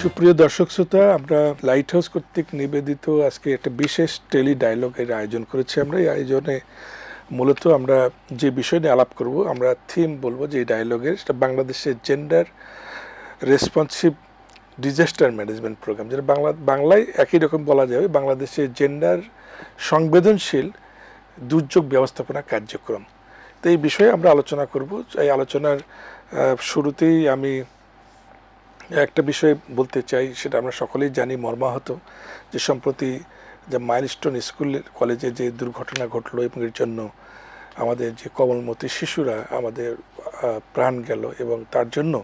সুপ্রিয় দর্শক শ্রোতা, আমরা লাইট হাউস কর্তৃক নিবেদিত আজকে একটা বিশেষ টেলি ডায়লগের আয়োজন করেছি। আমরা এই আয়োজনে মূলত আমরা যে বিষয় নিয়ে আলাপ করব, আমরা থিম বলবো যে ডায়লগের, সেটা বাংলাদেশের gender responsive disaster management program, যেটা বাংলায় একই রকম বলা যাবে বাংলাদেশের জেন্ডার সংবেদনশীল দুর্যোগ ব্যবস্থাপনা কার্যক্রম। তো এই বিষয়ে আমরা আলোচনা করব। এই আলোচনার শুরুতেই আমি একটা বিষয় বলতে চাই, সেটা আমরা সকলেই জানি, মর্মাহত যে সম্প্রতি যে মাইলস্টোন স্কুল কলেজে যে দুর্ঘটনা ঘটলো এবং এর জন্য আমাদের যে কোমলমতি শিশুরা আমাদের প্রাণ গেল, এবং তার জন্য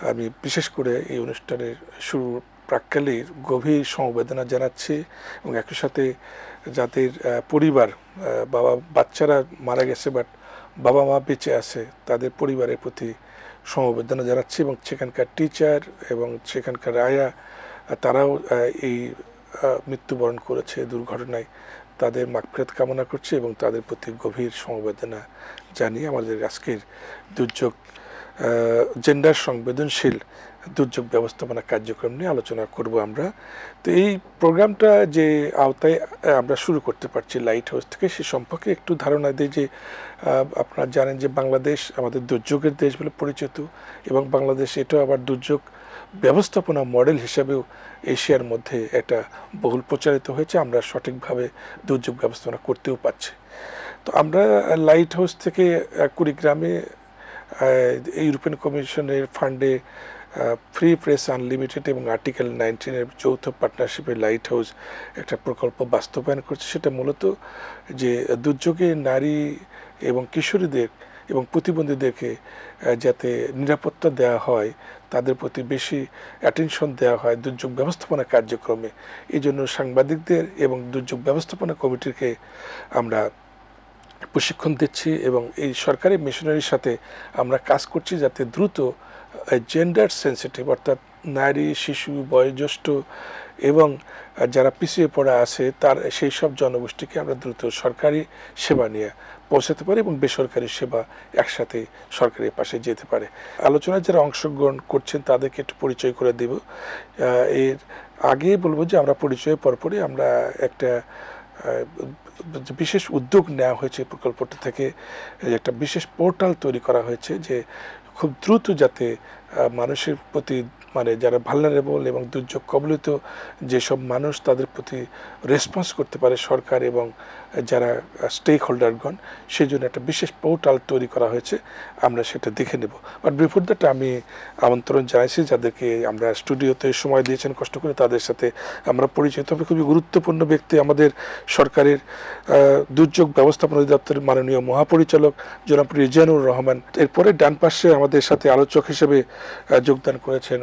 আমি বিশেষ করে এই অনুষ্ঠানের শুরু প্রাক্কালেই গভীর সমবেদনা জানাচ্ছি, এবং একই সাথে যাদের পরিবার বাচ্চারা মারা গেছে বাট বাবা মা বেঁচে আছে, তাদের পরিবারের প্রতি সমবেদনা জানাচ্ছি, এবং সেখানকার টিচার এবং সেখানকার আয়া তারাও এই মৃত্যুবরণ করেছে দুর্ঘটনায়, তাদের মাগফিরাত কামনা করছি এবং তাদের প্রতি গভীর সমবেদনা জানিয়ে আমাদের আজকের দুর্যোগ জেন্ডার সংবেদনশীল দুর্যোগ ব্যবস্থাপনা কার্যক্রম নিয়ে আলোচনা করব আমরা। তো এই প্রোগ্রামটা যে আওতায় আমরা শুরু করতে পারছি লাইট হাউস থেকে, সে সম্পর্কে একটু ধারণা দিই যে আপনারা জানেন যে বাংলাদেশ আমাদের দুর্যোগের দেশ বলে পরিচিত, এবং বাংলাদেশ এটাও আবার দুর্যোগ ব্যবস্থাপনা মডেল হিসাবেও এশিয়ার মধ্যে একটা বহুল প্রচারিত হয়েছে। আমরা সঠিকভাবে দুর্যোগ ব্যবস্থাপনা করতেও পারছি। তো আমরা লাইট হাউস থেকে কুড়িগ্রামে ইউরোপিয়ান কমিশনের ফান্ডে ফ্রি প্রেস আনলিমিটেড এবং আর্টিকেল 19-এর যৌথ পার্টনারশিপে লাইট হাউস একটা প্রকল্প বাস্তবায়ন করছে। সেটা মূলত যে দুর্যোগে নারী এবং কিশোরীদের এবং প্রতিবন্ধীদেরকে যাতে নিরাপত্তা দেওয়া হয়, তাদের প্রতি বেশি অ্যাটেনশন দেওয়া হয় দুর্যোগ ব্যবস্থাপনা কার্যক্রমে। এই জন্য সাংবাদিকদের এবং দুর্যোগ ব্যবস্থাপনা কমিটিকে আমরা প্রশিক্ষণ দিচ্ছি, এবং এই সরকারি মিশনারির সাথে আমরা কাজ করছি যাতে দ্রুত জেন্ডার সেন্সিটিভ অর্থাৎ নারী, শিশু, বয়োজ্যেষ্ঠ এবং যারা পিছিয়ে পড়া আছে তার সেই সব জনগোষ্ঠীকে আমরা দ্রুত সরকারি সেবা নিয়ে পৌঁছাতে পারি এবং বেসরকারি সেবা একসাথে সরকারের পাশে যেতে পারে। আলোচনায় যারা অংশগ্রহণ করছেন তাদেরকে একটু পরিচয় করে দেব। এর আগে বলবো যে আমরা পরিচয়ের পরপরই আমরা একটা বিশেষ উদ্যোগ নেওয়া হয়েছে প্রকল্পটা থেকে, একটা বিশেষ পোর্টাল তৈরি করা হয়েছে যে খুব দ্রুত যাতে মানুষের প্রতি মানে যারা ভালনারেবল এবং দুর্যোগ কবলিত যেসব মানুষ তাদের প্রতি রেসপন্স করতে পারে সরকার এবং যারা স্টেক হোল্ডারগণ, সেই জন্য একটা বিশেষ পোর্টাল তৈরি করা হয়েছে। আমরা সেটা দেখে নেব। বাট বিফোর দ্যাট আমি আমন্ত্রণ জানাইছি যাদেরকে আমরা স্টুডিওতে সময় দিয়েছেন কষ্ট করে, তাদের সাথে আমরা পরিচিত হবে। খুবই গুরুত্বপূর্ণ ব্যক্তি আমাদের সরকারের দুর্যোগ ব্যবস্থাপনা অধিদপ্তরের মাননীয় মহাপরিচালক জনাব রিজানুর রহমান। এরপরে ডান পাশে আমাদের সাথে আলোচক হিসেবে যোগদান করেছেন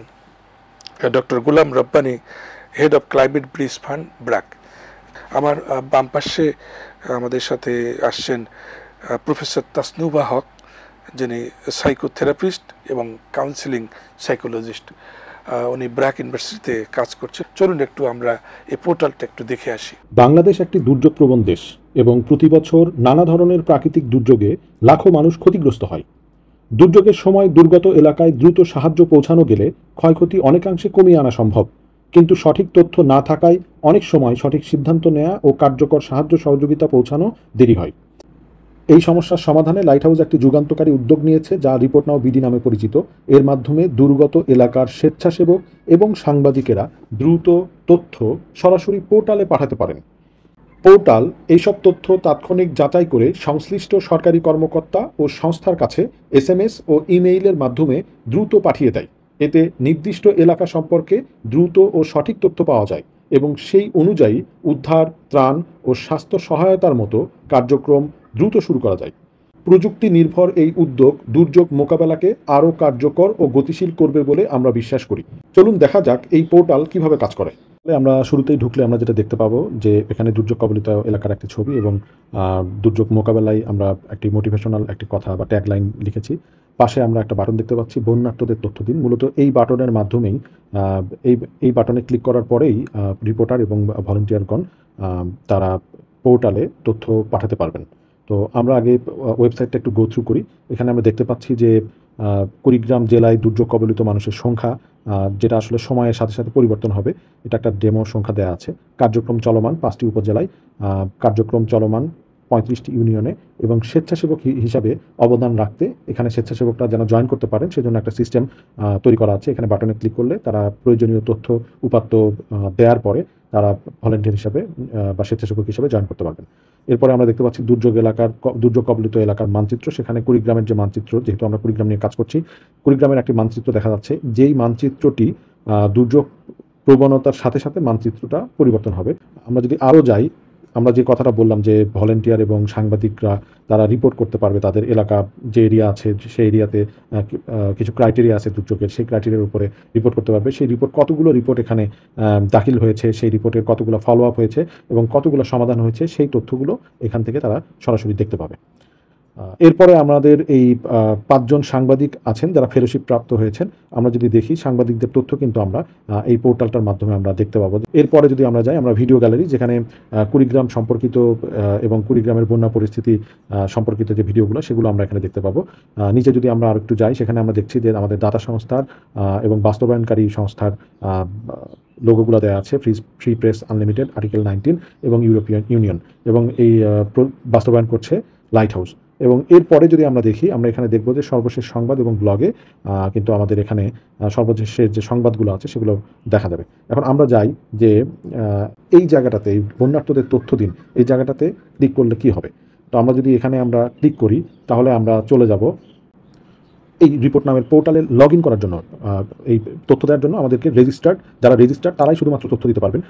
doctor Golam Rabbani, head of climate bridge fund BRAC. আমার বাম পাশে আমাদের সাথে আসছেন প্রফেসর তাসনুভা হক, যিনি সাইকোথেরাপিস্ট এবং কাউন্সিলিং সাইকোলজিস্ট। উনি ব্র্যাক ইউনিভার্সিটিতে কাজ করছেন। চলুন একটু আমরা এই পোর্টালটা একটু দেখে আসি। বাংলাদেশ একটি দুর্যোগ প্রবণ দেশ এবং প্রতি বছর নানা ধরনের প্রাকৃতিক দুর্যোগে লাখো মানুষ ক্ষতিগ্রস্ত হয়। দুর্যোগের সময় দুর্গত এলাকায় দ্রুত সাহায্য পৌঁছানো গেলে ক্ষয়ক্ষতি অনেকাংশে কমিয়ে আনা সম্ভব, কিন্তু সঠিক তথ্য না থাকায় অনেক সময় সঠিক সিদ্ধান্ত নেওয়া ও কার্যকর সাহায্য সহযোগিতা পৌঁছানো দেরি হয়। এই সমস্যার সমাধানে লাইট হাউস একটি যুগান্তকারী উদ্যোগ নিয়েছে, যা রিপোর্ট নাও বিডি নামে পরিচিত। এর মাধ্যমে দুর্গত এলাকার স্বেচ্ছাসেবক এবং সাংবাদিকেরা দ্রুত তথ্য সরাসরি পোর্টালে পাঠাতে পারেন। পোর্টাল এইসব তথ্য তাৎক্ষণিক যাচাই করে সংশ্লিষ্ট সরকারি কর্মকর্তা ও সংস্থার কাছে SMS ও ইমেইলের মাধ্যমে দ্রুত পাঠিয়ে দেয়। এতে নির্দিষ্ট এলাকা সম্পর্কে দ্রুত ও সঠিক তথ্য পাওয়া যায় এবং সেই অনুযায়ী উদ্ধার, ত্রাণ ও স্বাস্থ্য সহায়তার মতো কার্যক্রম দ্রুত শুরু করা যায়। প্রযুক্তি নির্ভর এই উদ্যোগ দুর্যোগ মোকাবেলাকে আরও কার্যকর ও গতিশীল করবে বলে আমরা বিশ্বাস করি। চলুন দেখা যাক এই পোর্টাল কিভাবে কাজ করে। আমরা শুরুতেই ঢুকলে আমরা যেটা দেখতে পাবো যে এখানে দুর্যোগ কবলিত এলাকার একটি ছবি এবং দুর্যোগ মোকাবেলায় আমরা একটি মোটিভেশনাল একটি কথা বা ট্যাগলাইন লিখেছি। পাশে আমরা একটা বাটন দেখতে পাচ্ছি, বন্যার্তদের তথ্য দিন। মূলত এই বাটনের মাধ্যমেই এই বাটনে ক্লিক করার পরেই রিপোর্টার এবং ভলান্টিয়ারগণ তারা পোর্টালে তথ্য পাঠাতে পারবেন। তো আমরা আগে ওয়েবসাইটটা একটু গো থ্রু করি। এখানে আমরা দেখতে পাচ্ছি যে কুড়িগ্রাম জেলায় দুর্যোগ কবলিত মানুষের সংখ্যা যেটা আসলে সময়ের সাথে সাথে পরিবর্তন হবে, এটা একটা ডেমো সংখ্যা দেওয়া আছে। কার্যক্রম চলমান 5টি উপজেলায়, কার্যক্রম চলমান 35টি ইউনিয়নে, এবং স্বেচ্ছাসেবক হিসাবে অবদান রাখতে এখানে স্বেচ্ছাসেবকরা যেন জয়েন করতে পারেন সেজন্য একটা সিস্টেম তৈরি করা আছে। এখানে বাটনে ক্লিক করলে তারা প্রয়োজনীয় তথ্য উপাত্ত দেওয়ার পরে তারা ভলেন্টিয়ার হিসাবে বা স্বেচ্ছাসেবক হিসাবে জয়েন করতে পারবেন। এরপরে আমরা দেখতে পাচ্ছি দুর্যোগ কবলিত এলাকার মানচিত্র। সেখানে কুড়িগ্রামের যে মানচিত্র, যেহেতু আমরা কুড়িগ্রাম নিয়ে কাজ করছি, কুড়িগ্রামের একটি মানচিত্র দেখা যাচ্ছে, যেই মানচিত্রটি দুর্যোগ প্রবণতার সাথে সাথে মানচিত্রটা পরিবর্তন হবে। আমরা যদি আরও যাই, আমরা যে কথাটা বললাম যে ভলেন্টিয়ার এবং সাংবাদিকরা তারা রিপোর্ট করতে পারবে তাদের এলাকা যে এরিয়া আছে সেই এরিয়াতে কিছু ক্রাইটেরিয়া আছে দুর্যোগের, সেই ক্রাইটেরিয়ার উপরে রিপোর্ট করতে পারবে। সেই রিপোর্ট এখানে দাখিল হয়েছে, সেই রিপোর্টের কতগুলো ফলো আপ হয়েছে এবং কতগুলো সমাধান হয়েছে, সেই তথ্যগুলো এখান থেকে তারা সরাসরি দেখতে পাবে। এরপরে আমাদের এই 5 জন সাংবাদিক আছেন যারা ফেলোশিপ প্রাপ্ত হয়েছেন। আমরা যদি দেখি সাংবাদিকদের তথ্য কিন্তু আমরা এই পোর্টালটার মাধ্যমে আমরা দেখতে পাবো। এরপরে যদি আমরা যাই, আমরা ভিডিও গ্যালারি, যেখানে কুড়িগ্রাম সম্পর্কিত এবং কুড়িগ্রামের বন্যা পরিস্থিতি সম্পর্কিত যে ভিডিওগুলো সেগুলো আমরা এখানে দেখতে পাবো। নিচে যদি আমরা আরেকটু যাই, সেখানে আমরা দেখছি যে আমাদের দাতা সংস্থার এবং বাস্তবায়নকারী সংস্থার লোগোগুলো দেওয়া আছে, ফ্রি প্রেস আনলিমিটেড, আর্টিকেল 19 এবং ইউরোপিয়ান ইউনিয়ন, এবং এই বাস্তবায়ন করছে লাইট হাউস। এবং এরপরে যদি আমরা দেখি, আমরা এখানে দেখব যে সর্বশেষ সংবাদ এবং ব্লগে কিন্তু আমাদের এখানে সর্বশেষের যে সংবাদগুলো আছে সেগুলো দেখা যাবে। এখন আমরা যাই যে এই জায়গাটাতে, এই বন্যার্তদের তথ্য দিন, এই জায়গাটাতে ক্লিক করলে কি হবে। তো আমরা যদি এখানে আমরা ক্লিক করি, তাহলে আমরা চলে যাব এই রিপোর্ট নামের পোর্টালে লগ ইন করার জন্য। এই তথ্য দেওয়ার জন্য আমাদেরকে যারা রেজিস্টার্ড তারাই শুধুমাত্র তথ্য দিতে পারবেন।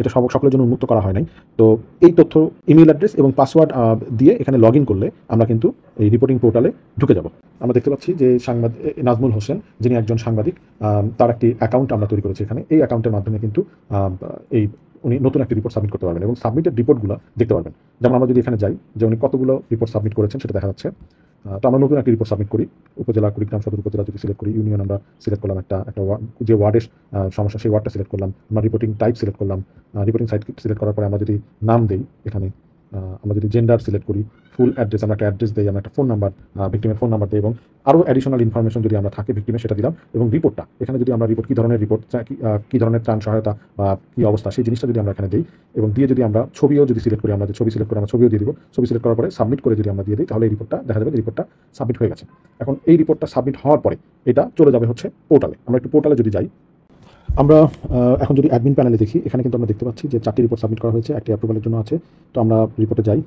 এটা সকলের জন্য উন্মুক্ত করা হয় নাই। তো এই তথ্য, ইমেল অ্যাড্রেস এবং পাসওয়ার্ড দিয়ে এখানে লগ ইন করলে আমরা কিন্তু এই রিপোর্টিং পোর্টালে ঢুকে যাব। আমরা দেখতে পাচ্ছি যে নাজমুল হোসেন, যিনি একজন সাংবাদিক, তার একটি অ্যাকাউন্ট আমরা তৈরি করেছি এখানে। এই অ্যাকাউন্টের মাধ্যমে কিন্তু উনি নতুন একটি রিপোর্ট সাবমিট করতে পারবেন এবং সাবমিটেড রিপোর্টগুলো দেখতে পারবেন। যেমন আমরা যদি এখানে যাই, যে উনি কতগুলো রিপোর্ট সাবমিট করেছেন সেটা দেখা যাচ্ছে। তো আমরা নতুন একটি রিপোর্ট সাবমিট করি। উপজেলা, কুড়িগ্রাম সদর উপজেলা যদি সিলেক্ট করি, ইউনিয়ন আমরা সিলেক্ট করলাম, একটা যে ওয়ার্ডের সমস্যা সেই ওয়ার্ডটা সিলেক্ট করলাম, আমরা রিপোর্টিং টাইপ সিলেক্ট করলাম। রিপোর্টিং সাইট সিলেক্ট করার পরে আমরা যদি নাম দিই, এখানে আমরা যদি জেন্ডার সিলেক্ট করি, ফুল অ্যাড্রেস, আমরা একটা অ্যাড্রেস দিই, আমরা একটা ফোন নাম্বার, ভিক্টিমের ফোন নাম্বার দিই, এবং আরও অ্যাডিশনাল ইনফরমেশন যদি আমরা থাকে ভিক্টিমের সেটা দিলাম। এবং রিপোর্টটা এখানে যদি আমরা কী ধরনের রিপোর্ট, কী ধরনের ত্রাণ সহায়তা বা কী অবস্থা, সেই জিনিসটা যদি আমরা এখানে দিই, এবং দিয়ে যদি আমরা ছবিও যদি সিলেক্ট করি, আমরা যে ছবি সিলেক্ট করে আমরা ছবিও দিয়ে দিব। ছবি সিলেক্ট করার পরে সাবমিট করে যদি আমরা দিয়ে দিই, তাহলে এই রিপোর্টটা দেখা যাবে যে রিপোর্টটা সাবমিট হয়ে গেছে। এখন এই রিপোর্টটা সাবমিট হওয়ার পরে এটা চলে যাবে হচ্ছে পোর্টালে। আমরা একটু পোর্টালে যদি যাই, আমরা এখন যদি অ্যাডমিন প্যানেলে দেখি, এখানে কিন্তু আমরা দেখতে পাচ্ছি যে 4টি রিপোর্ট সাবমিট করা হয়েছে, একটি অ্যাপ্রুভালের জন্য আছে। তো আমরা রিপোর্টে যাই,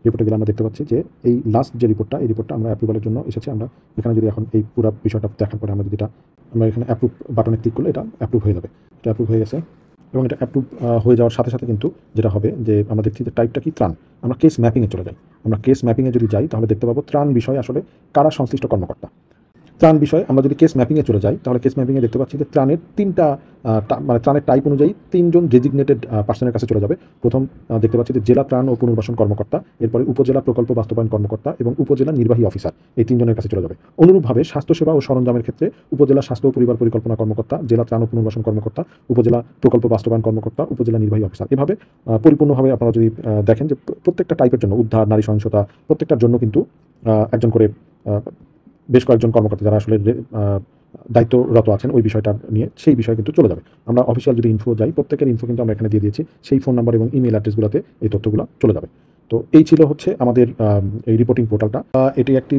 রিপোর্টে গেলে আমরা দেখতে পাচ্ছি যে এই লাস্ট যে রিপোর্টটা, এই রিপোর্টটা আমরা অ্যাপ্রুভালের জন্য এসেছে। আমরা এখানে যদি এখন এই পুরো বিষয়টা দেখার পরে আমরা এখানে অ্যাপ্রুভ বাটনে ক্লিক করলে এটা অ্যাপ্রুভ হয়ে যাবে। এটা অ্যাপ্রুভ হয়ে গেছে, এবং এটা অ্যাপ্রুভ হয়ে যাওয়ার সাথে সাথে কিন্তু যেটা হবে যে আমরা দেখছি যে টাইপটা কি, ত্রাণ। আমরা কেস ম্যাপিংয়ে চলে যাই। আমরা কেস ম্যাপিংয়ে যদি যাই, তাহলে দেখতে পাবো ত্রাণ বিষয় আসলে কারা সংশ্লিষ্ট কর্মকর্তা। ত্রাণ বিষয় আমরা যদি কেস ম্যাপিংয়ে চলে যাই, তাহলে কেস ম্যাপিংয়ে দেখতে পাচ্ছি যে ত্রাণের 3টা ত্রাণের টাইপ অনুযায়ী 3 জন ডেজিগনেটেড পার্সনের কাছে চলে যাবে। প্রথম দেখতে পাচ্ছি যে জেলা ত্রাণ ও পুনর্বাসন কর্মকর্তা, এরপরে উপজেলা প্রকল্প বাস্তবায়ন কর্মকর্তা এবং উপজেলা নির্বাহী অফিসার, এই 3 জনের কাছে চলে যাবে। অনুরূপভাবে স্বাস্থ্যসেবা ও সরঞ্জামের ক্ষেত্রে উপজেলা স্বাস্থ্য ও পরিবার পরিকল্পনা কর্মকর্তা, জেলা ত্রাণ ও পুনর্বাসন কর্মকর্তা, উপজেলা প্রকল্প বাস্তবায়ন কর্মকর্তা, উপজেলা নির্বাহী অফিসার। এভাবে পরিপূর্ণভাবে আপনারা যদি দেখেন যে প্রত্যেকটা টাইপের জন্য, উদ্ধার, নারী সহিংসতা, প্রত্যেকটার জন্য কিন্তু একজন করে বেশ কয়েকজন কর্মকর্তা যারা আসলে দায়িত্বরত আছেন ওই বিষয়টা নিয়ে, সেই বিষয় কিন্তু চলে যাবে। আমরা অফিসিয়াল যদি ইনফো যাই, প্রত্যেকের ইনফো কিন্তু আমরা এখানে দিয়ে দিয়েছি। সেই ফোন নাম্বার এবং ইমেল অ্যাড্রেসগুলোতে এই তথ্যগুলো চলে যাবে। তো এই ছিল হচ্ছে আমাদের এই রিপোর্টিং পোর্টালটা। এটি একটি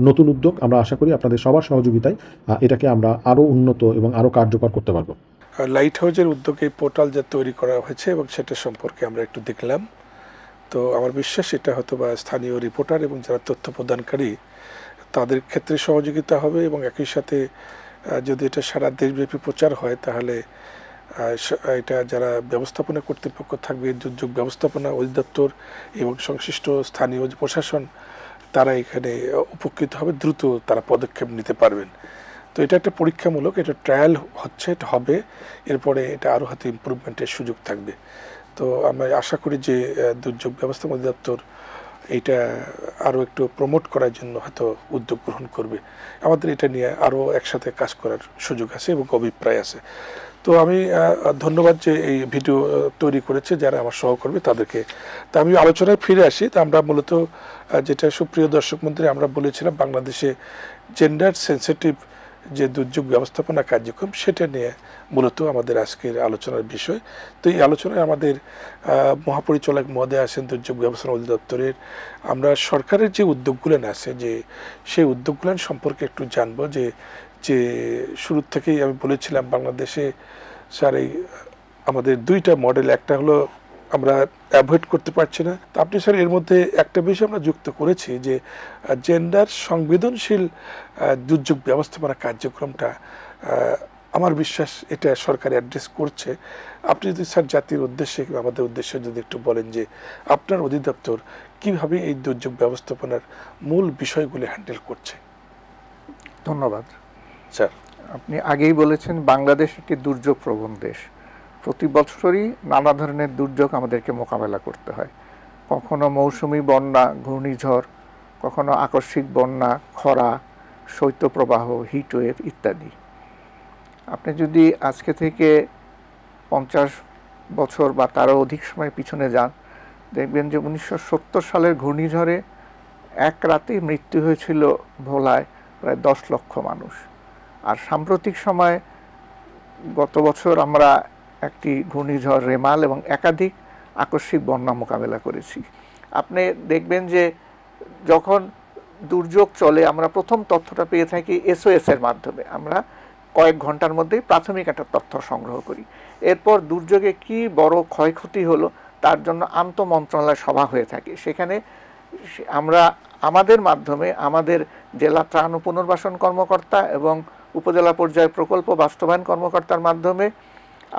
নতুন উদ্যোগ। আমরা আশা করি আপনাদের সবার সহযোগিতায় এটাকে আমরা আরও উন্নত এবং আরও কার্যকর করতে পারবো। লাইট হাউসের উদ্যোগে পোর্টাল যা তৈরি করা হয়েছে এবং সেটা সম্পর্কে আমরা একটু দেখলাম। তো আমার বিশ্বাস এটা হয়তো বা স্থানীয় রিপোর্টার এবং যারা তথ্য প্রদানকারী তাদের ক্ষেত্রে সহযোগিতা হবে, এবং একই সাথে যদি এটা সারা দেশব্যাপী প্রচার হয়, তাহলে এটা যারা ব্যবস্থাপনা কর্তৃপক্ষ থাকবে, দুর্যোগ ব্যবস্থাপনা অধিদপ্তর এবং সংশ্লিষ্ট স্থানীয় প্রশাসন, তারা এখানে উপকৃত হবে, দ্রুত তারা পদক্ষেপ নিতে পারবেন। তো এটা একটা পরীক্ষামূলক, এটা ট্রায়াল হচ্ছে, এটা হবে, এরপরে এটা আরও হয়তো ইমপ্রুভমেন্টের সুযোগ থাকবে। তো আমরা আশা করি যে দুর্যোগ ব্যবস্থাপনা অধিদপ্তর এইটা আরও একটু প্রমোট করার জন্য হয়তো উদ্যোগ গ্রহণ করবে। আমাদের এটা নিয়ে আরও একসাথে কাজ করার সুযোগ আছে এবং অভিপ্রায় আছে। তো তো আমি ধন্যবাদ যে এই ভিডিও তৈরি করেছে যারা আমার সহকর্মী তাদেরকে। তা আমি আলোচনায় ফিরে আসি। তা আমরা মূলত যেটা সুপ্রিয় দর্শক মন্ত্রী আমরা বলেছিলাম বাংলাদেশে জেন্ডার সেন্সিটিভ যে দুর্যোগ ব্যবস্থাপনা কার্যক্রম সেটা নিয়ে মূলত আমাদের আজকের আলোচনার বিষয়। তো এই আলোচনায় আমাদের মহাপরিচালক মহোদয় আছেন দুর্যোগ ব্যবস্থাপনা অধিদপ্তরের। আমরা সরকারের যে উদ্যোগগুলো আছে যে সেই উদ্যোগগুলো সম্পর্কে একটু জানবো। যে যে শুরু থেকেই আমি বলেছিলাম বাংলাদেশে স্যার এই আমাদের দুইটা মডেল, একটা হলো আমরা অ্যাভয়েড করতে পারছি না। তো আপনি স্যার এর মধ্যে একটা বিষয় আমরা যুক্ত করেছি যে জেন্ডার সংবেদনশীল দুর্যোগ ব্যবস্থাপনা কার্যক্রমটা আমার বিশ্বাস এটা সরকার অ্যাড্রেস করছে। আপনি যদি স্যার জাতির উদ্দেশ্যে কিংবা আমাদের উদ্দেশ্যে যদি একটু বলেন যে আপনার অধিদপ্তর কিভাবে এই দুর্যোগ ব্যবস্থাপনার মূল বিষয়গুলি হ্যান্ডেল করছে। ধন্যবাদ স্যার। আপনি আগেই বলেছেন বাংলাদেশ একটি দুর্যোগ প্রবণ দেশ। প্রতি বছরই নানা ধরনের দুর্যোগ আমাদেরকে মোকাবেলা করতে হয়। কখনো মৌসুমি বন্যা, ঘূর্ণিঝড়, কখনো আকস্মিক বন্যা, খরা, শৈত্যপ্রবাহ, হিটওয়েভ ইত্যাদি। আপনি যদি আজকে থেকে 50 বছর বা তারও অধিক সময় পিছনে যান, দেখবেন যে 1970 সালের ঘূর্ণিঝড়ে এক রাতেই মৃত্যু হয়েছিল ভোলায় প্রায় 10 লক্ষ মানুষ। আর সাম্প্রতিক সময় গত বছর আমরা একটি ঘূর্ণিঝড় রেমাল এবং একাধিক আকস্মিক বন্যা মোকাবেলা করেছি। আপনি দেখবেন যে যখন দুর্যোগ চলে আমরা প্রথম তথ্যটা পেয়ে থাকি SOS এর মাধ্যমে। আমরা কয়েক ঘন্টার মধ্যেই প্রাথমিক একটা তথ্য সংগ্রহ করি। এরপর দুর্যোগে কি বড় ক্ষয়ক্ষতি হলো তার জন্য আন্তঃমন্ত্রণালয় সভা হয়ে থাকে। সেখানে আমরা আমাদের মাধ্যমে আমাদের জেলা ত্রাণ ও পুনর্বাসন কর্মকর্তা এবং উপজেলা পর্যায়ে প্রকল্প বাস্তবায়ন কর্মকর্তার মাধ্যমে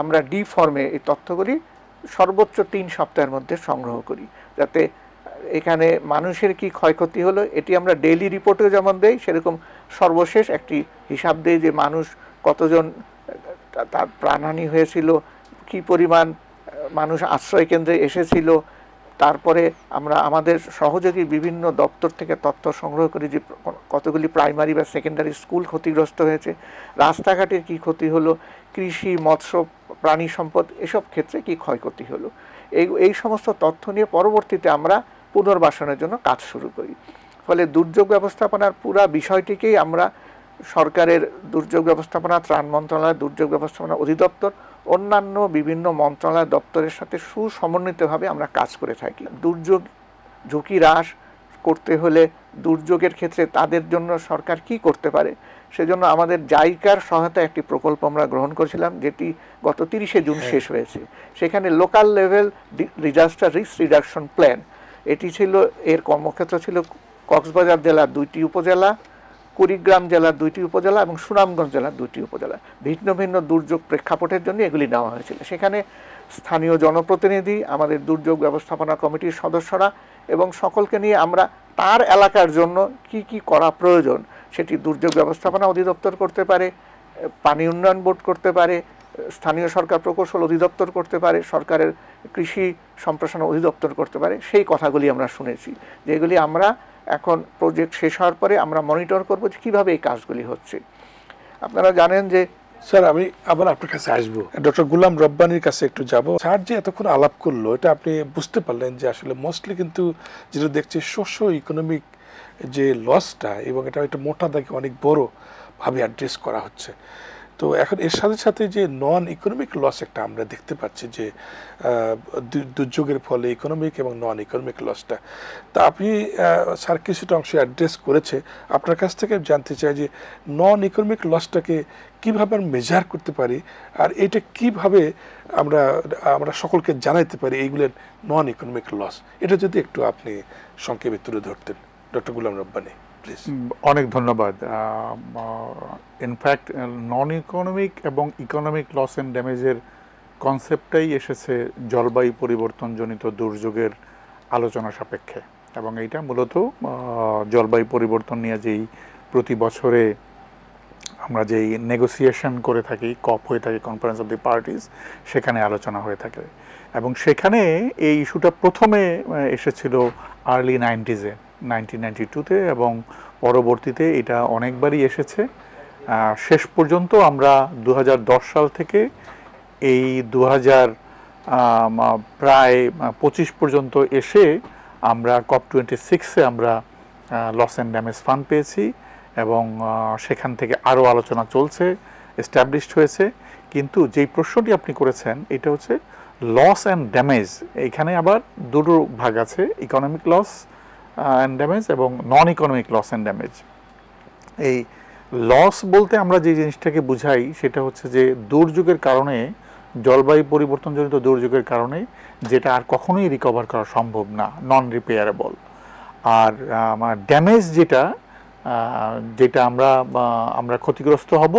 আমরা ডি ফর্মে এই তথ্যগুলি সর্বোচ্চ 3 সপ্তাহের মধ্যে সংগ্রহ করি, যাতে এখানে মানুষের কি ক্ষয়ক্ষতি হলো এটি আমরা ডেইলি রিপোর্টেও যেমন দেই, সেরকম সর্বশেষ একটি হিসাব দেই যে মানুষ কতজন তার প্রাণহানি হয়েছিল, কি পরিমাণ মানুষ আশ্রয় কেন্দ্রে এসেছিল। তারপরে আমরা আমাদের সহযোগী বিভিন্ন দপ্তর থেকে তথ্য সংগ্রহ করি যে কতগুলি প্রাইমারি বা সেকেন্ডারি স্কুল ক্ষতিগ্রস্ত হয়েছে, রাস্তাঘাটের কি ক্ষতি হলো, কৃষি, মৎস্য, প্রাণী সম্পদ এসব ক্ষেত্রে কি ক্ষয়ক্ষতি হলো। এই সমস্ত তথ্য নিয়ে পরবর্তীতে আমরা পুনর্বাসনের জন্য কাজ শুরু করি। ফলে দুর্যোগ ব্যবস্থাপনার পুরা বিষয়টিকেই আমরা সরকারের দুর্যোগ ব্যবস্থাপনা, ত্রাণ মন্ত্রণালয়, দুর্যোগ ব্যবস্থাপনা অধিদপ্তর, অন্যান্য বিভিন্ন মন্ত্রণালয় দপ্তরের সাথে সুসমন্বিতভাবে আমরা কাজ করে থাকি। দুর্যোগ ঝুঁকি হ্রাস করতে হলে দুর্যোগের ক্ষেত্রে তাদের জন্য সরকার কি করতে পারে, সেজন্য আমাদের জাইকার সহায়তায় একটি প্রকল্প আমরা গ্রহণ করেছিলাম, যেটি গত 30শে জুন শেষ হয়েছে। সেখানে local level disaster risk reduction plan, এটি ছিল, এর কর্মক্ষেত্র ছিল কক্সবাজার জেলার 2টি উপজেলা, কুড়িগ্রাম জেলার 2টি উপজেলা এবং সুনামগঞ্জ জেলার 2টি উপজেলা। ভিন্ন ভিন্ন দুর্যোগ প্রেক্ষাপটের জন্য এগুলি নেওয়া হয়েছিল। সেখানে স্থানীয় জনপ্রতিনিধি, আমাদের দুর্যোগ ব্যবস্থাপনা কমিটির সদস্যরা এবং সকলকে নিয়ে আমরা তার এলাকার জন্য কি কি করা প্রয়োজন সেটি দুর্যোগ ব্যবস্থাপনা অধিদপ্তর করতে পারে, পানি উন্নয়ন বোর্ড করতে পারে, স্থানীয় সরকার প্রকৌশল অধিদপ্তর করতে পারে, সরকারের কৃষি সম্প্রসারণ অধিদপ্তর করতে পারে, সেই কথাগুলি আমরা শুনেছি। যেগুলি আমরা এখন প্রজেক্ট শেষ হওয়ার পরে আমরা মনিটর করব যে কীভাবে এই কাজগুলি হচ্ছে। আপনারা জানেন যে স্যার আমি আবার আপনার কাছে আসবো, ডক্টর গুলাম রব্বানির কাছে একটু যাব। স্যার যে এতক্ষণ আলাপ করলো এটা আপনি বুঝতে পারলেন যে আসলে মোস্টলি কিন্তু যেটা দেখছি সোশ্য ইকোনমিক যে লসটা, এবং এটা একটা মোটা দাগে অনেক বড় ভাবে অ্যাড্রেস করা হচ্ছে। তো এখন এর সাথে সাথে যে নন ইকোনমিক লস একটা আমরা দেখতে পাচ্ছি যে দুর্যোগের ফলে ইকোনমিক এবং নন ইকোনমিক লসটা, তা আপনি স্যার কিছুটা অংশ অ্যাড্রেস করেছে। আপনার কাছ থেকে জানতে চাই যে নন ইকোনমিক লসটাকে কীভাবে আমরা মেজার করতে পারি, আর এটা কিভাবে আমরা আমরা সকলকে জানাইতে পারি এইগুলোর নন ইকোনমিক লস, এটা যদি একটু আপনি সংক্ষেপে তুলে ধরতেন ডক্টর গুলাম রব্বানি প্লিজ। অনেক ধন্যবাদ। ইনফ্যাক্ট নন ইকোনমিক এবং ইকোনমিক লস অ্যান্ড ড্যামেজের কনসেপ্টটাই এসেছে জলবায়ু পরিবর্তনজনিত দুর্যোগের আলোচনা সাপেক্ষে, এবং এইটা মূলত জলবায়ু পরিবর্তন নিয়ে যেই প্রতি বছরে আমরা যেই নেগোসিয়েশন করে থাকি, কপ হয়ে থাকে, কনফারেন্স অফ দি পার্টিস, সেখানে আলোচনা হয়ে থাকে। এবং সেখানে এই ইস্যুটা প্রথমে এসেছিল আর্লি 90s-এ, 1992-তে, এবং পরবর্তীতে এটা অনেকবারই এসেছে। শেষ পর্যন্ত আমরা 2010 সাল থেকে এই 2025 পর্যন্ত এসে আমরা COP26-এ আমরা লস অ্যান্ড ড্যামেজ ফান্ড পেয়েছি এবং সেখান থেকে আরও আলোচনা চলছে, এস্টাবলিশড হয়েছে। কিন্তু যেই প্রশ্নটি আপনি করেছেন এটা হচ্ছে লস অ্যান্ড ড্যামেজ, এখানে আবার দুটো ভাগ আছে, ইকোনমিক লস অ্যান্ড ড্যামেজ এবং non economic loss and damage. এই লস বলতে আমরা যে জিনিসটাকে বুঝাই সেটা হচ্ছে যে দুর্যোগের কারণে, জলবায়ু পরিবর্তনজনিত দুর্যোগের কারণে যেটা আর কখনোই রিকভার করা সম্ভব না, নন রিপেয়ারেবল। আর ড্যামেজ যেটা যেটা আমরা ক্ষতিগ্রস্ত হব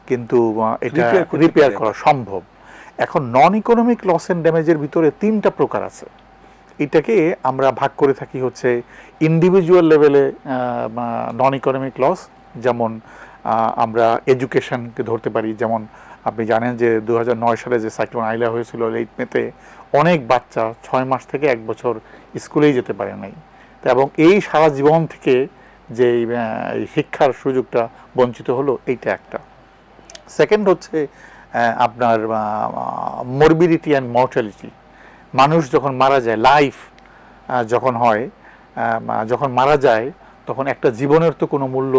কিন্তু এটা রিপেয়ার করা সম্ভব। এখন নন ইকোনমিক লস অ্যান্ড ড্যামেজের ভিতরে 3টা প্রকার আছে। এটাকে আমরা ভাগ করে থাকি হচ্ছে ইন্ডিভিজুয়াল লেভেলে নন ইকোনমিক লস, যেমন আমরা এডুকেশনকে ধরতে পারি। যেমন আপনি জানেন যে 2009 সালে যে সাইক্লোন আইলা হয়েছিল লেট মেতে, অনেক বাচ্চা 6 মাস থেকে 1 বছর স্কুলেই যেতে পারে নাই, এবং এই সারা জীবন থেকে যে শিক্ষার সুযোগটা বঞ্চিত হলো, এইটা একটা। সেকেন্ড হচ্ছে আপনার মরবিডিটি অ্যান্ড মর্টালিটি, মানুষ যখন মারা যায়, লাইফ যখন হয়, যখন মারা যায় তখন একটা জীবনের তো কোনো মূল্য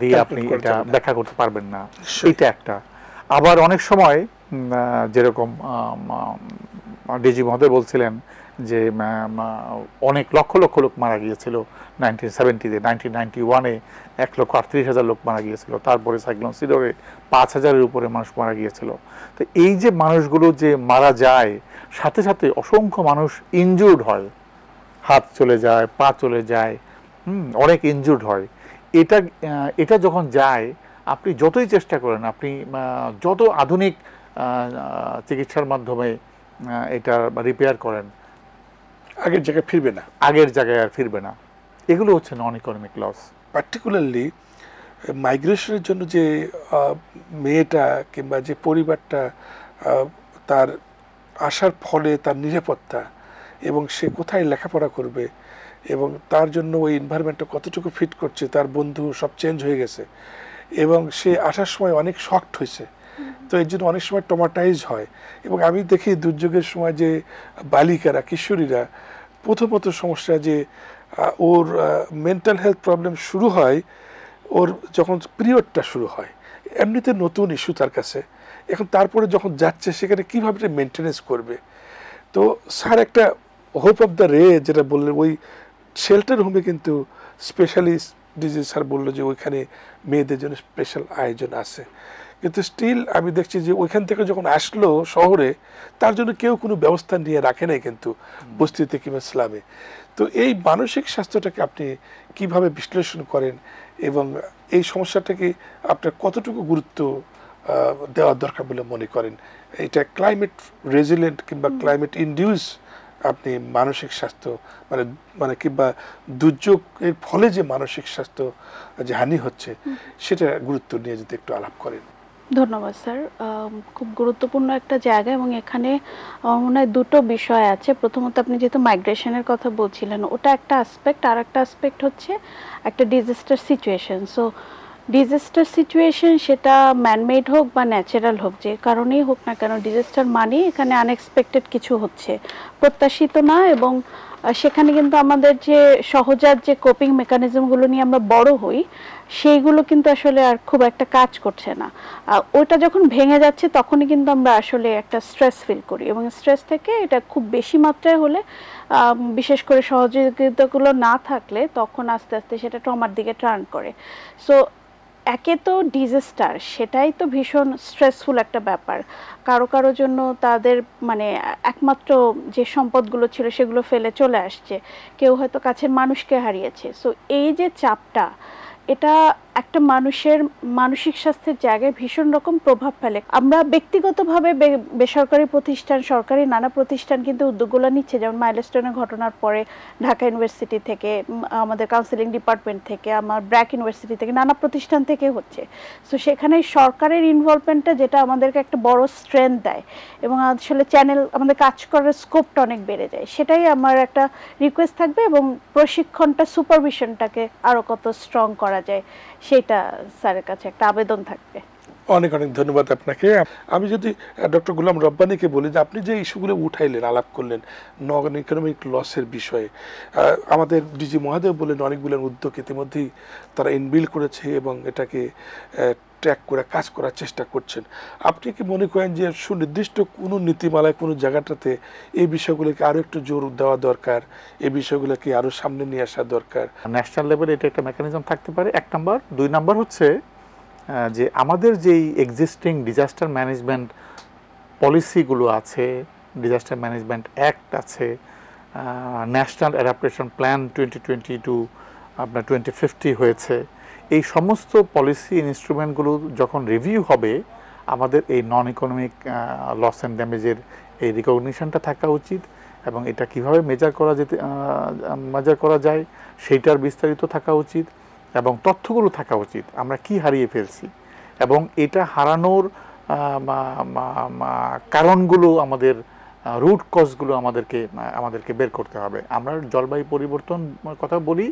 দিয়ে আপনি এটা ব্যাখ্যা করতে পারবেন না, এইটা একটা। আবার অনেক সময় যেরকম ডিজি মহোদয় বলছিলেন যে অনেক লক্ষ লক্ষ লোক মারা গিয়েছিল 1970-তে, 1991-এ 1,38,000 লোক মারা গিয়েছিল, তারপরে সাইক্লোন সিডরে 5,000-এর উপরে মানুষ মারা গিয়েছিল। তো এই যে মানুষগুলো যে মারা যায়, সাথে সাথে অসংখ্য মানুষ ইনজুর্ড হয়, হাত চলে যায়, পা চলে যায়, অনেক ইনজুর্ড হয়। এটা যখন যায়, আপনি যতই চেষ্টা করেন, আপনি যত আধুনিক চিকিৎসার মাধ্যমে এটা রিপেয়ার করেন, আগের জায়গায় ফিরবে না, আগের জায়গায় আর ফিরবে না। এগুলো হচ্ছে নন ইকোনমিক লস। পার্টিকুলারলি মাইগ্রেশনের জন্য যে মেয়েটা কিংবা যে পরিবারটা তার আসার ফলে তার নিরাপত্তা এবং সে কোথায় লেখাপড়া করবে এবং তার জন্য ওই এনভায়রনমেন্টটা কতটুকু ফিট করছে, তার বন্ধু সব চেঞ্জ হয়ে গেছে এবং সে আসার সময় অনেক শকড হয়েছে, তো এর জন্য অনেক সময় ট্রমাটাইজ হয়। এবং আমি দেখি দুর্যোগের সময় যে বালিকারা, কিশোরীরা প্রথমত সমস্যা যে ওর মেন্টাল হেলথ প্রবলেম শুরু হয় ওর যখন পিরিয়ডটা শুরু হয়, এমনিতে নতুন ইস্যু তার কাছে, এখন তারপরে যখন যাচ্ছে সেখানে কীভাবে মেনটেনেন্স করবে। তো স্যার একটা হোপ অফ দ্য রে যেটা বললেন, ওই শেল্টার হোমে কিন্তু স্পেশালিস্ট ডিজিজ স্যার বললো যে ওইখানে মেয়েদের জন্য স্পেশাল আয়োজন আছে, কিন্তু স্টিল আমি দেখছি যে ওইখান থেকে যখন আসলো শহরে তার জন্য কেউ কোনো ব্যবস্থা নিয়ে রাখে নাই কিন্তু বস্তিতে কিংবা স্লামে। তো এই মানসিক স্বাস্থ্যটাকে আপনি কিভাবে বিশ্লেষণ করেন এবং এই সমস্যাটাকে আপনার কতটুকু গুরুত্ব দেওয়া দরকার বলে মনে করেন? এটা ক্লাইমেট রেজিলেন্ট কিংবা ক্লাইমেট ইনডিউস আপনি মানসিক স্বাস্থ্য মানে কিংবা দুর্যোগের ফলে যে মানসিক স্বাস্থ্য যে হানি হচ্ছে সেটা গুরুত্ব নিয়ে যদি একটু আলাপ করেন। ধন্যবাদ স্যার, খুব গুরুত্বপূর্ণ একটা জায়গা এবং এখানে আমার মনে হয় দুটো বিষয় আছে। প্রথমত আপনি যেহেতু মাইগ্রেশনের কথা বলছিলেন, ওটা একটা অ্যাসপেক্ট, আর একটা অ্যাসপেক্ট হচ্ছে একটা disaster situation. So disaster situation সেটা ম্যানমেড হোক বা ন্যাচারাল হোক, যে কারণেই হোক না কেন, ডিজাস্টার মানে এখানে আনএক্সপেক্টেড কিছু হচ্ছে, প্রত্যাশিত না, এবং সেখানে কিন্তু আমাদের যে সহজাত যে কোপিং মেকানিজমগুলো নিয়ে আমরা বড় হই সেইগুলো কিন্তু আসলে আর খুব একটা কাজ করছে না। ওইটা যখন ভেঙে যাচ্ছে তখনই কিন্তু আমরা আসলে একটা স্ট্রেস ফিল করি, এবং স্ট্রেস থেকে এটা খুব বেশি মাত্রায় হলে, বিশেষ করে সহযোগিতাগুলো না থাকলে, তখন আস্তে আস্তে সেটা ট্রমার দিকে টার্ন করে। সো একে তো ডিজাস্টার, সেটাই তো ভীষণ স্ট্রেসফুল একটা ব্যাপার। কারো কারো জন্য তাদের মানে একমাত্র যে সম্পদগুলো ছিল সেগুলো ফেলে চলে আসছে, কেউ হয়তো কাছের মানুষকে হারিয়েছে। সো এই যে চাপটা, এটা একটা মানুষের মানসিক স্বাস্থ্যের জায়গায় ভীষণ রকম প্রভাব ফেলে। আমরা ব্যক্তিগতভাবে বেসরকারি প্রতিষ্ঠান, সরকারি নানা প্রতিষ্ঠান কিন্তু উদ্যোগগুলো নিচ্ছে, যেমন মাইলস্টোনের ঘটনার পরে ঢাকা ইউনিভার্সিটি থেকে, আমাদের কাউন্সিলিং ডিপার্টমেন্ট থেকে, আমার ব্র্যাক ইউনিভার্সিটি থেকে, নানা প্রতিষ্ঠান থেকে হচ্ছে। সো সেখানে সরকারের ইনভলভমেন্টটা যেটা আমাদেরকে একটা বড় স্ট্রেংথ দেয় এবং আসলে চ্যানেল আমাদের কাজ করার স্কোপটা অনেক বেড়ে যায়। সেটাই আমার একটা রিকোয়েস্ট থাকবে, এবং প্রশিক্ষণটা, সুপারভিশনটাকে আরও কত স্ট্রং করা যায় সেটা স্যারের কাছে একটা আবেদন থাকবে। অনেক অনেক ধন্যবাদ আপনাকে। আমি যদি ডক্টর গোলাম রব্বানীকে বলি যে আপনি যে ইস্যুগুলো উঠাইলেন, আলাপ করলেন নন ইকোনমিক লসের বিষয়ে, আমাদের ডিজি মহাদেব বলেন অনেকগুলো উদ্যোগ ইতিমধ্যেই তারা ইনবিল করেছে এবং এটাকে ট্র্যাক করে কাজ করার চেষ্টা করছেন। আপনি কি মনে করেন যে সুনির্দিষ্ট কোনো নীতিমালায় কোনো জায়গাটাতে এই বিষয়গুলোকে আরও একটু জোর দেওয়া দরকার, এই বিষয়গুলোকে আরও সামনে নিয়ে আসা দরকার? ন্যাশনাল লেভেলে এটা একটা মেকানিজম থাকতে পারে, 1 নাম্বার। 2 নাম্বার হচ্ছে যে আমাদের যেই এক্সিস্টিং ডিজাস্টার ম্যানেজমেন্ট পলিসিগুলো আছে, ডিজাস্টার ম্যানেজমেন্ট অ্যাক্ট আছে, ন্যাশনাল অ্যাডাপ্টেশন প্ল্যান 2020 টু আপনার 2050 হয়েছে, এই সমস্ত পলিসি ইনস্ট্রুমেন্টগুলো যখন রিভিউ হবে আমাদের এই নন ইকোনমিক লস অ্যান্ড ড্যামেজের এই রিকগনিশনটা থাকা উচিত এবং এটা কিভাবে মেজার করা যায় সেইটার বিস্তারিত থাকা উচিত এবং তথ্যগুলো থাকা উচিত আমরা কি হারিয়ে ফেলছি এবং এটা হারানোর কারণগুলো আমাদের রুট কজগুলো আমাদেরকে বের করতে হবে। আমরা জলবায়ু পরিবর্তন কথা বলি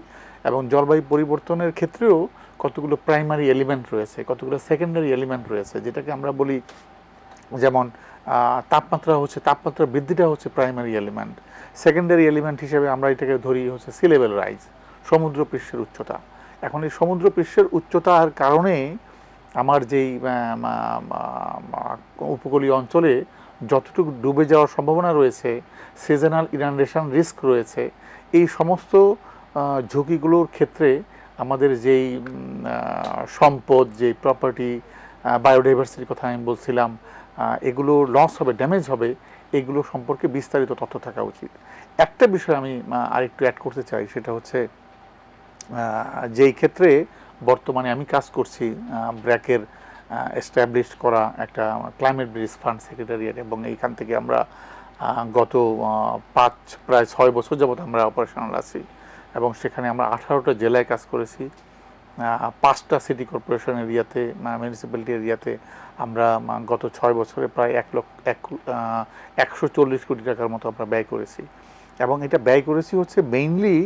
এবং জলবায়ু পরিবর্তনের ক্ষেত্রেও কতগুলো প্রাইমারি এলিমেন্ট রয়েছে, কতগুলো সেকেন্ডারি এলিমেন্ট রয়েছে, যেটাকে আমরা বলি যেমন তাপমাত্রা বৃদ্ধিটা হচ্ছে প্রাইমারি এলিমেন্ট। সেকেন্ডারি এলিমেন্ট হিসেবে আমরা এটাকে ধরি হচ্ছে সি লেভেল রাইজ, সমুদ্র পৃষ্ঠের উচ্চতা। এখন এই সমুদ্র পৃষ্ঠের উচ্চতার কারণে আমার যেই উপকূলীয় অঞ্চলে যতটুকু ডুবে যাওয়ার সম্ভাবনা রয়েছে, সিজনাল ইনান্ডেশন রিস্ক রয়েছে, এই সমস্ত ঝুঁকিগুলোর ক্ষেত্রে আমাদের যেই সম্পদ, যেই প্রপার্টি, বায়োডাইভার্সিটির কথা আমি বলছিলাম, এগুলো লস হবে, ড্যামেজ হবে, এগুলো সম্পর্কে বিস্তারিত তথ্য থাকা উচিত। একটা বিষয় আমি আরেকটু অ্যাড করতে চাই, সেটা হচ্ছে যেই ক্ষেত্রে বর্তমানে আমি কাজ করছি, ব্র্যাকের এস্টাবলিশ করা একটা ক্লাইমেট রিস্ক ফান্ড সেক্রেটারিয়েট, এবং এইখান থেকে আমরা গত প্রায় 6 বছর যাবত আমরা অপারেশনাল আছি এবং সেখানে আমরা 18টা জেলায় কাজ করেছি, 5টা সিটি কর্পোরেশন এরিয়াতে, মিউনিসিপ্যালিটি এরিয়াতে আমরা গত 6 বছরে প্রায় 140 কোটি টাকার মতো আমরা ব্যয় করেছি এবং এটা ব্যয় করেছি হচ্ছে mainly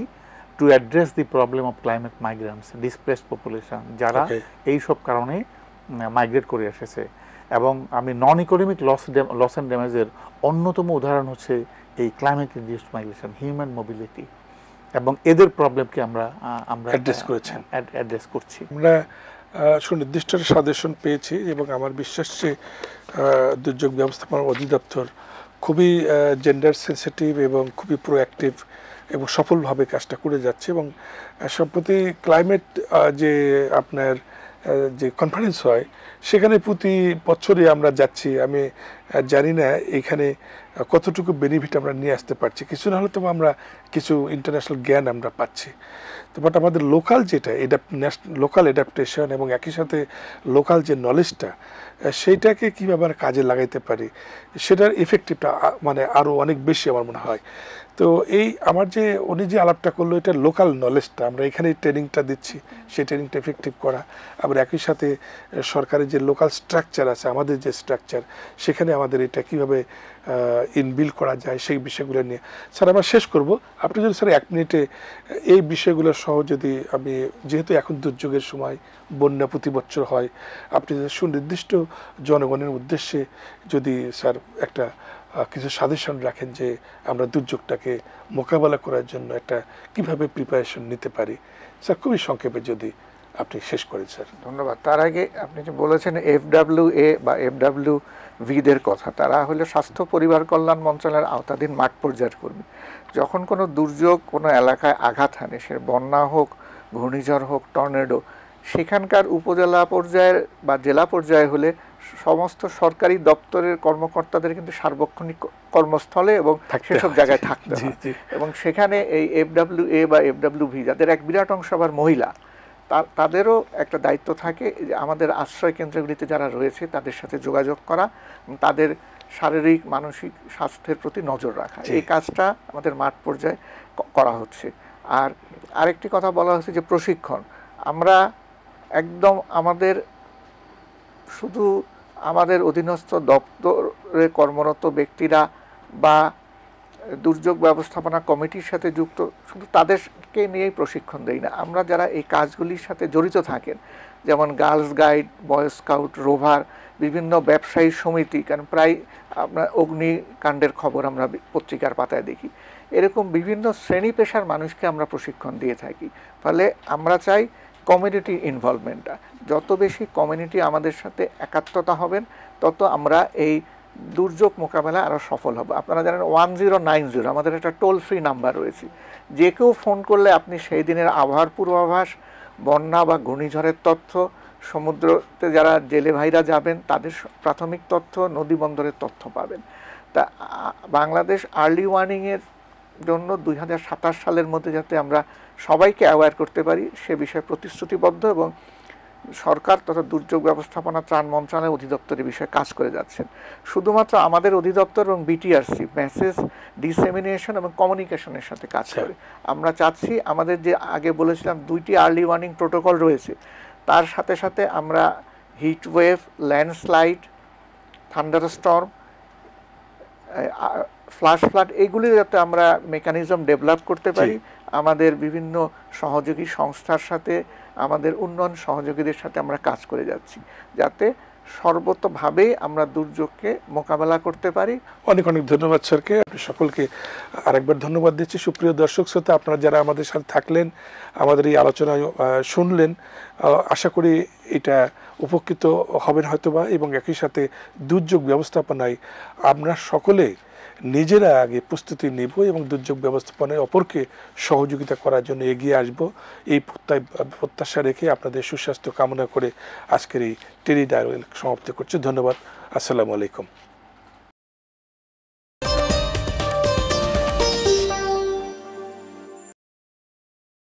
to address the problem of climate migrants, displaced population, যারা এই সব কারণে মাইগ্রেট করে এসেছে। এবং আমি নন ইকোনমিক লস অ্যান্ড ড্যামেজের অন্যতম উদাহরণ হচ্ছে এই climate reduced migration, human mobility, এবং এদের প্রবলেমকে আমরা অ্যাড্রেস করছি। আমরা সুনির্দিষ্ট সাজেশন পেয়েছি এবং আমার বিশ্বাস যে দুর্যোগ ব্যবস্থাপনা অধিদপ্তর খুবই জেন্ডার সেন্সিটিভ এবং খুবই প্রোঅ্যাক্টিভ এবং সফলভাবে কাজটা করে যাচ্ছে। এবং সম্প্রতি ক্লাইমেট যে আপনার যে কনফারেন্স হয় সেখানে প্রতি বছরই আমরা যাচ্ছি। আমি জানি না এখানে কতটুকু বেনিফিট আমরা নিয়ে আসতে পারছি, কিছু না হলে তো আমরা কিছু ইন্টারন্যাশনাল জ্ঞান আমরা পাচ্ছি। তো বাট আমাদের লোকাল যেটা লোকাল অ্যাডাপ্টেশন এবং একই সাথে লোকাল যে নলেজটা, সেইটাকে কীভাবে আমরা কাজে লাগাইতে পারি সেটার ইফেক্টিভটা মানে আরও অনেক বেশি আমার মনে হয়। তো এই আমার যে উনি যে আলাপটা করলো, এটা লোকাল নলেজটা আমরা এখানে ট্রেনিংটা দিচ্ছি, সেই ট্রেনিংটা এফেক্টিভ করা, আবার একই সাথে সরকারের যে লোকাল স্ট্রাকচার আছে, আমাদের যে স্ট্রাকচার, সেখানে আমাদের এটা কীভাবে ইনবিল্ড করা যায় সেই বিষয়গুলো নিয়ে। স্যার আমরা শেষ করব, আপনি যদি স্যার 1 মিনিটে এই বিষয়গুলো সহ যদি আমি, যেহেতু এখন দুর্যোগের সময়, বন্যা প্রতি বছর হয়, আপনি সুনির্দিষ্ট জনগণের উদ্দেশ্যে যদি স্যার একটা কিছু সাজেশন রাখেন যে আমরা দুর্যোগটাকে মোকাবেলা করার জন্য একটা কিভাবে প্রিপারেশন নিতে পারি, স্যার খুবই সংক্ষেপে যদি আপনি শেষ করেন স্যার। ধন্যবাদ। তার আগে আপনি যে বলেছেন FWA বা FWVদের কথা, তারা হলো স্বাস্থ্য পরিবার কল্যাণ মন্ত্রণালয়ের আওতাধীন মাঠ পর্যায়ের কর্মী। যখন কোনো দুর্যোগ কোনো এলাকায় আঘাত হানে, সে বন্যা হোক, ঘূর্ণিঝড় হোক, টর্নেডো, সেখানকার উপজেলা পর্যায়ের বা জেলা পর্যায়ে হলে সমস্ত সরকারি দপ্তরের কর্মকর্তাদের কিন্তু সার্বক্ষণিক কর্মস্থলে এবং সেসব জায়গায় থাকতে হয়। এবং সেখানে এই FWA বা FWV, যাদের এক বিরাট অংশ আবার মহিলা, তাদেরও একটা দায়িত্ব থাকে যে আমাদের আশ্রয় কেন্দ্রগুলিতে যারা রয়েছে তাদের সাথে যোগাযোগ করা, তাদের শারীরিক মানসিক স্বাস্থ্যের প্রতি নজর রাখা। এই কাজটা আমাদের মাঠ পর্যায়ে করা হচ্ছে। আর আরেকটি কথা বলা হচ্ছে যে প্রশিক্ষণ, আমরা একদম শুধু আমাদের অধীনস্থ দপ্তরে কর্মরত ব্যক্তিরা বা দুর্যোগ ব্যবস্থাপনা কমিটির সাথে যুক্ত শুধু তাদেরকে নিয়েই প্রশিক্ষণ দেই না, আমরা যারা এই কাজগুলির সাথে জড়িত থাকেন, যেমন গার্লস গাইড, বয় স্কাউট, রোভার, বিভিন্ন ব্যবসায়ী সমিতি, কারণ প্রায় আপনার অগ্নিকাণ্ডের খবর আমরা পত্রিকার পাতায় দেখি। এরকম বিভিন্ন শ্রেণী পেশার মানুষকে আমরা প্রশিক্ষণ দিয়ে থাকি। ফলে আমরা চাই কমিউনিটি ইনভলভমেন্টটা, যত বেশি কমিউনিটি আমাদের সাথে একাত্মতা হবেন তত আমরা এই দুর্যোগ মোকাবেলা আরও সফল হব। আপনারা জানেন 1090 আমাদের একটা টোল ফ্রি নাম্বার রয়েছে, যে কেউ ফোন করলে আপনি সেই দিনের আবহাওয়ার পূর্বাভাস, বন্যা বা ঘূর্ণিঝড়ের তথ্য, সমুদ্রতে যারা জেলে ভাইরা যাবেন তাদের প্রাথমিক তথ্য, নদী বন্দরের তথ্য পাবেন। তা বাংলাদেশ আর্লি ওয়ার্নিংয়ের জন্য 2027 সালের মধ্যে যাতে আমরা সবাইকে অ্যাওয়্যার করতে পারি সে বিষয়ে প্রতিশ্রুতিবদ্ধ, এবং সরকার তথা দুর্যোগ ব্যবস্থাপনা ত্রাণ মন্ত্রণালয় অধিদপ্তর এই বিষয়ে কাজ করে যাচ্ছেন। শুধুমাত্র আমাদের অধিদপ্তর এবং বিটিআরসি মেসেজ ডিসেমিনেশন এবং কমিউনিকেশনের সাথে কাজ করে। আমরা চাচ্ছি আমাদের যে আগে বলেছিলাম 2টি আর্লি ওয়ার্নিং প্রোটোকল রয়েছে, তার সাথে সাথে আমরা heat wave, landslide, thunderstorm, flush flood এইগুলি যাতে আমরা মেকানিজম ডেভেলপ করতে পারি। আমাদের বিভিন্ন সহযোগী সংস্থার সাথে, আমাদের উন্নয়ন সহযোগীদের সাথে আমরা কাজ করে যাচ্ছি যাতে সর্বতোভাবেই আমরা দুর্যোগকে মোকাবেলা করতে পারি। অনেক অনেক ধন্যবাদ স্যারকে। আপনি সকলকে আরেকবার ধন্যবাদ দিচ্ছি। সুপ্রিয় দর্শক শ্রোতা, আপনারা যারা আমাদের সাথে থাকলেন, আমাদের এই আলোচনা শুনলেন, আশা করি এটা উপকৃত হবেন হয়তোবা, এবং একই সাথে দুর্যোগ ব্যবস্থাপনায় আমরা সকলে নিজেরা আগে প্রস্তুতি নেব এবং দুর্যোগ ব্যবস্থাপনায় অপরকে সহযোগিতা করার জন্য এগিয়ে আসব, এই প্রত্যাশা রেখে আপনাদের সুস্বাস্থ্য কামনা করে আজকের এই টেলি ডায়ালগ সমাপ্ত করছি। ধন্যবাদ। আসসালামু আলাইকুম।